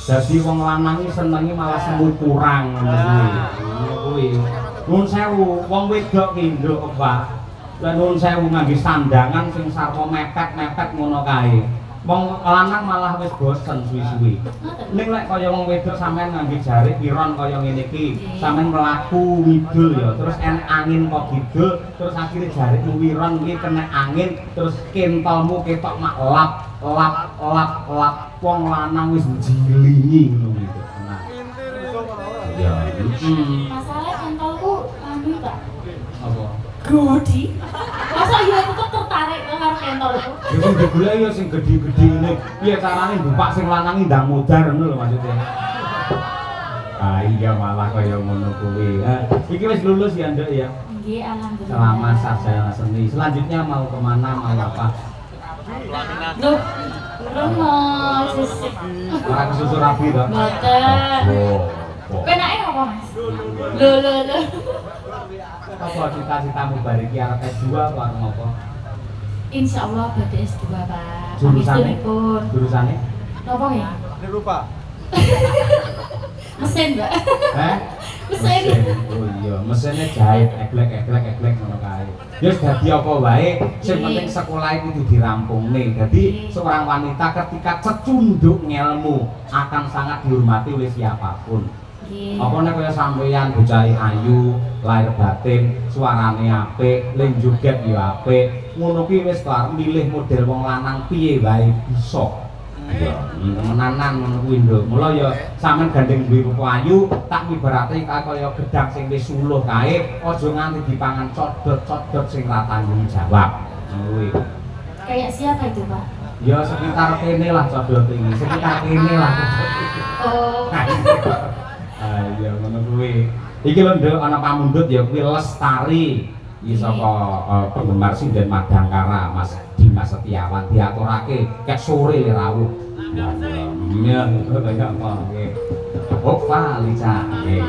Dadi wong lanang iki senenge malah semu kurang ngono kuwi. Nuwun sewu, wong wedok ki nduk, Pak. Lah nuwun sewu ngangge sandangan sing sarwa mepet-mepet ngono kae. Wong lanang malah wis bosen suwi-suwi. Ning lek kaya wong wedok sampean ngangge jarik piron kaya ngene iki, sampean mlaku ngidul ya, terus angin kok kidul, terus akhire jarik wiron iki kena angin, terus kentolmu ketok mak lap. Wong lanang wis jilingi ngono iki. Tenang. Ya, Masalah kentolku anu ta? apa? Grodi. Masa iya tetep tertarik karo kentolku? Ya sing digolek ya sing gedhi-gedhi ngene. Piye carane bupak sing lanang ndang modar ngono lho maksudnya. Ah iya malah kaya ngono kuwi. Iki wis lulus ya, Nduk ya. Nggih, alhamdulillah. Selamat sarjana seni. Selanjutnya mau kemana, mau apa? Loh, urung mau sisik. Ora kesusu rabi to? Mboten. Oh. Penake apa, Mas? Lho. Apa cita-citamu bar iki arep S2 apa arep apa? Insyaallah badhe S2, Pak. Jurusane? Pun. Jurusane? Napa ya? Rupa. Mesin, Mbak. Mesin. Oh iya, mesinnya jahit, eglek ngono kae. Ya wis dadi apa wae, sing penting sekolah itu dirampungne. Dadi seorang wanita ketika cecunduk ngelmu akan sangat dihormati oleh siapapun. Apa nek kaya sampeyan bocah ayu, lahir batin, suarane apik, ling joget ya apik. Ngono ki wis klar milih model wong lanang piye wae bisa. Ya, menanan ngono kuwi nduk. Mula ya sampean gandeng duwe pupu ayu, tak ibarate kaya gedang sing wis suluh kae, aja nganti dipangan codot-codot sing ra tanggung jawab. Kuwi. Kayak siapa itu, Pak? Ya sekitar kene lah codot iki, sekitar kene lah. Oh. Ah iya ngono kuwi. Iki lho nduk ana pamundhut ya kuwi Lestari. Iki saka penggemar sinden Madangkara Mas Dimas Setiawan diaturake kek sore rawuh. Ya kaya apa nggih. Oh Valisa nggih.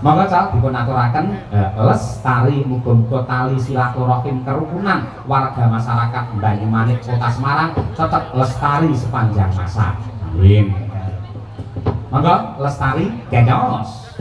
Monggo Cak dipun aturaken Lestari muga-muga tali silaturahim kerukunan warga masyarakat Banyumanik Kota Semarang tetap lestari sepanjang masa. Amin. Monggo Lestari ganyos.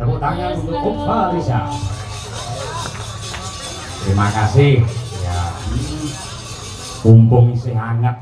Tepuk tangan untuk Opa Lisa. Terima kasih. Ya, mumpung isih hangat